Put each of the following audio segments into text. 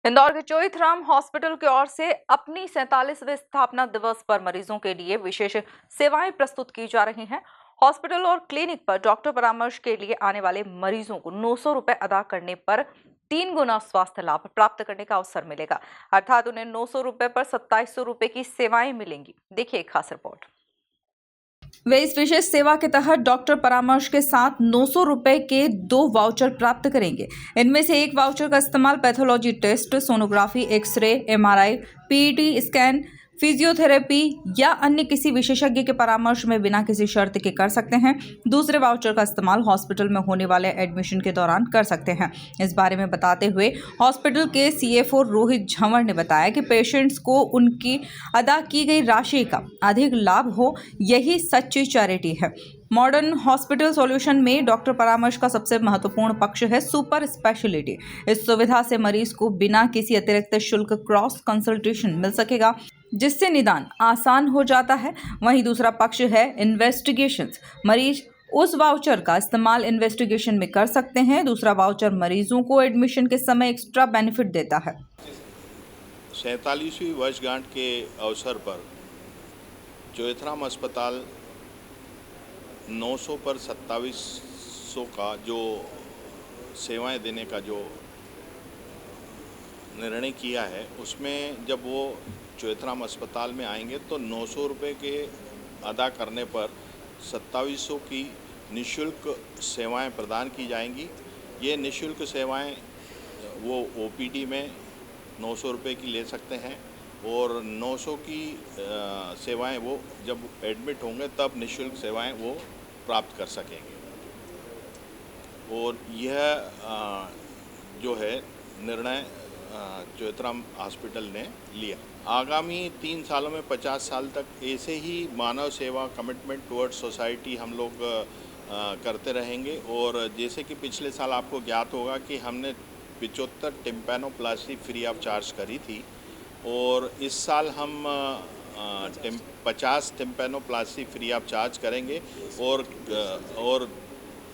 इंदौर के चोइथराम हॉस्पिटल की ओर से अपनी 47वें स्थापना दिवस पर मरीजों के लिए विशेष सेवाएं प्रस्तुत की जा रही हैं। हॉस्पिटल और क्लिनिक पर डॉक्टर परामर्श के लिए आने वाले मरीजों को 900 रुपए अदा करने पर 3 गुना स्वास्थ्य लाभ प्राप्त करने का अवसर मिलेगा। अर्थात उन्हें 900 रुपए पर 2700 रुपए की सेवाएं मिलेंगी। देखिए एक खास रिपोर्ट। वे इस विशेष सेवा के तहत डॉक्टर परामर्श के साथ 900 रुपए के 2 वाउचर प्राप्त करेंगे। इनमें से एक वाउचर का इस्तेमाल pathology test, sonography, x ray, MRI, PET scan, physiotherapy या अन्य किसी विशेषज्ञ के परामर्श में बिना किसी शर्त के कर सकते हैं। दूसरे वाउचर का इस्तेमाल हॉस्पिटल में होने वाले एडमिशन के दौरान कर सकते हैं। इस बारे में बताते हुए हॉस्पिटल के सीएफओ रोहित झंवर ने बताया कि पेशेंट्स को उनकी अदा की गई राशि का अधिक लाभ हो, यही सच्ची चैरिटी है। मॉडर्न हॉस्पिटल सॉल्यूशन में डॉक्टर परामर्श का सबसे महत्वपूर्ण पक्ष है सुपर स्पेशलिटी। इस सुविधा से मरीज को बिना किसी अतिरिक्त शुल्क क्रॉस कंसल्टेशन मिल सकेगा, जिससे निदान आसान हो जाता है। वहीं दूसरा पक्ष है इन्वेस्टिगेशंस। मरीज उस वाउचर का इस्तेमाल इन्वेस्टिगेशन में कर सकते हैं। दूसरा वाउचर मरीजों को एडमिशन के समय एक्स्ट्रा बेनिफिट देता है। 47वीं वर्षगांठ के अवसर पर चोइथराम अस्पताल 900 पर 2700 का जो सेवाएं देने का जो निर्णय किया है, उसमें जब वो चोइथराम अस्पताल में आएंगे तो 900 रुपये के अदा करने पर 2700 की निःशुल्क सेवाएं प्रदान की जाएंगी। ये निःशुल्क सेवाएं वो ओपीडी में 900 रुपये की ले सकते हैं और 900 की सेवाएं वो जब एडमिट होंगे तब निःशुल्क सेवाएं वो प्राप्त कर सकेंगे। और यह जो है निर्णय चोइथराम हॉस्पिटल ने लिया। आगामी 3 सालों में 50 साल तक ऐसे ही मानव सेवा कमिटमेंट टुवर्ड्स सोसाइटी हम लोग करते रहेंगे। और जैसे कि पिछले साल आपको ज्ञात होगा कि हमने 75 टिम्पैनोप्लास्टी फ्री ऑफ चार्ज करी थी और इस साल हम 50 टिम्पैनोप्लास्टी फ्री ऑफ चार्ज करेंगे और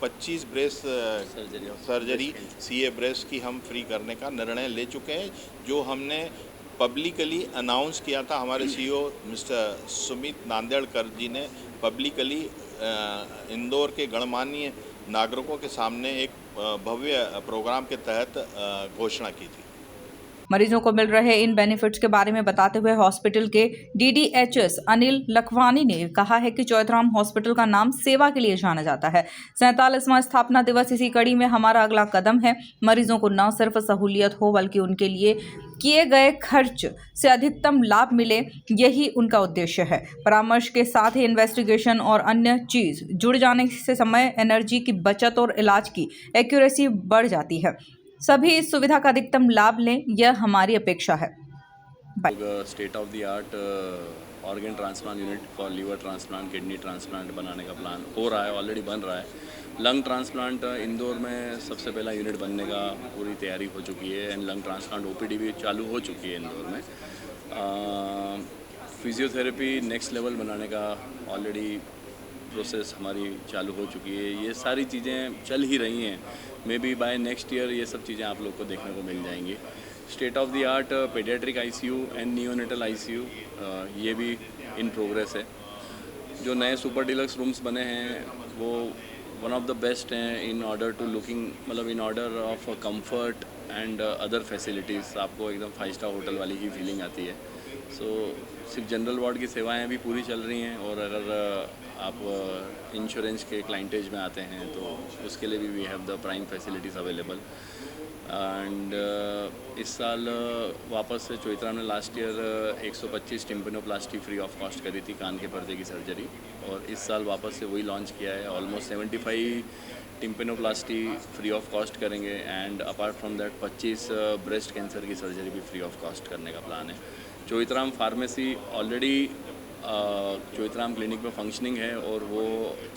25 ब्रेस्ट सर्जरी सीए ब्रेस्ट की हम फ्री करने का निर्णय ले चुके हैं, जो हमने पब्लिकली अनाउंस किया था। हमारे सीईओ मिस्टर सुमित नांदेड़कर जी ने पब्लिकली इंदौर के गणमान्य नागरिकों के सामने एक भव्य प्रोग्राम के तहत घोषणा की थी। मरीजों को मिल रहे इन बेनिफिट्स के बारे में बताते हुए हॉस्पिटल के डीडीएचएस अनिल लखवानी ने कहा है कि चोइथराम हॉस्पिटल का नाम सेवा के लिए जाना जाता है। 47वां स्थापना दिवस इसी कड़ी में हमारा अगला कदम है। मरीजों को न सिर्फ सहूलियत हो बल्कि उनके लिए किए गए खर्च से अधिकतम लाभ मिले, यही उनका उद्देश्य है। परामर्श के साथ ही इन्वेस्टिगेशन और अन्य चीज जुड़ जाने से समय, एनर्जी की बचत और इलाज की एक्यूरेसी बढ़ जाती है। सभी इस सुविधा का अधिकतम लाभ लें, यह हमारी अपेक्षा है। State of the art organ transplant unit for liver transplant, kidney transplant बनाने का प्लान हो रहा है, ऑलरेडी बन रहा है। लंग ट्रांसप्लांट इंदौर में सबसे पहला यूनिट बनने का पूरी तैयारी हो चुकी है एंड लंग ट्रांसप्लांट ओपीडी भी चालू हो चुकी है इंदौर में। फिजियोथेरेपी नेक्स्ट लेवल बनाने का ऑलरेडी प्रोसेस हमारी चालू हो चुकी है। ये सारी चीज़ें चल ही रही हैं। Maybe by next year ये सब चीज़ें आप लोग को देखने को मिल जाएंगी। State of the art paediatric ICU and neonatal ICU ये भी इन प्रोग्रेस है। जो नए सुपर डिलक्स रूम्स बने हैं वो वन ऑफ द बेस्ट हैं इन ऑर्डर टू लुकिंग, मतलब in order of comfort and other facilities. आपको एकदम 5 स्टार होटल वाली की फीलिंग आती है। सो सिर्फ जनरल वार्ड की सेवाएं भी पूरी चल रही हैं और अगर आप इंश्योरेंस के क्लाइंटेज में आते हैं तो उसके लिए भी we have the prime facilities available. And इस साल वापस से चोइथराम ने last year 125 tympanoplasty free of cost करी थी, कान के पर्दे की सर्जरी, और इस साल वापस से वही लॉन्च किया है। Almost 75 tympanoplasty free of cost करेंगे and apart from that 25 breast cancer की सर्जरी भी फ्री ऑफ कॉस्ट करने का प्लान है। Choithram pharmacy already Choithram clinic में फंक्शनिंग है और वो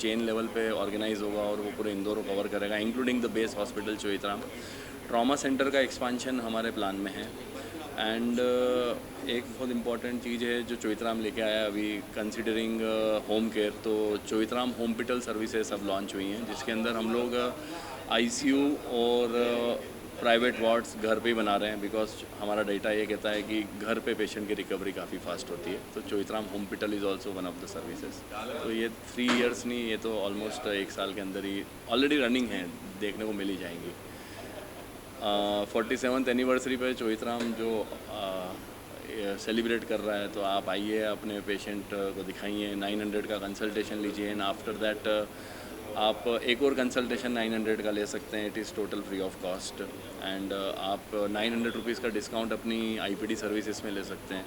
चेन लेवल पे ऑर्गेनाइज होगा और वो पूरे इंदौर को कवर करेगा, including the base hospital Choithram. Trauma centre का एक्सपांशन हमारे प्लान में है एंड एक बहुत इम्पॉर्टेंट चीज़ है जो चोइथराम लेके आया अभी, कंसिडरिंग होम केयर, तो चोइथराम होस्पिटल सर्विसेज अब लॉन्च हुई हैं, जिसके अंदर हम लोग आईसीयू और प्राइवेट वार्ड्स घर पे ही बना रहे हैं, बिकॉज हमारा डेटा ये कहता है कि घर पे पेशेंट की रिकवरी काफ़ी फास्ट होती है। तो Choithram hospital is also one of the services. तो ये 3 इयर्स नहीं, ये तो ऑलमोस्ट 1 साल के अंदर ही ऑलरेडी रनिंग है, देखने को मिल ही जाएंगी। 47th एनिवर्सरी पे चोइथराम जो सेलिब्रेट कर रहा है, तो आप आइए, अपने पेशेंट को दिखाइए, 900 का कंसल्टेशन लीजिए, एंड आफ्टर दैट आप एक और कंसल्टेशन 900 का ले सकते हैं। It is total free of cost, and आप 900 रुपीज़ का डिस्काउंट अपनी आईपीडी सर्विसेज में ले सकते हैं।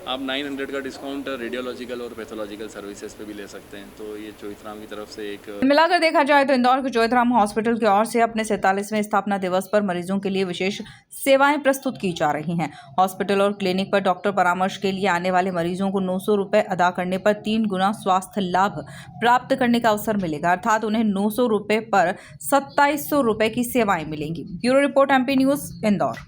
आप 900 का डिस्काउंट रेडियोलॉजिकल और पैथोलॉजिकल सर्विसेज पे भी ले सकते हैं। तो ये चोइथराम की तरफ से एक मिलाकर देखा जाए तो इंदौर के चोइथराम हॉस्पिटल की ओर से अपने 47वें स्थापना दिवस पर मरीजों के लिए विशेष सेवाएं प्रस्तुत की जा रही हैं। हॉस्पिटल और क्लिनिक पर डॉक्टर परामर्श के लिए आने वाले मरीजों को 900 रुपये अदा करने पर 3 गुना स्वास्थ्य लाभ प्राप्त करने का अवसर मिलेगा, अर्थात उन्हें 900 रुपये पर 2700 रुपये की सेवाएं मिलेंगी। Bureau report MP news Indore.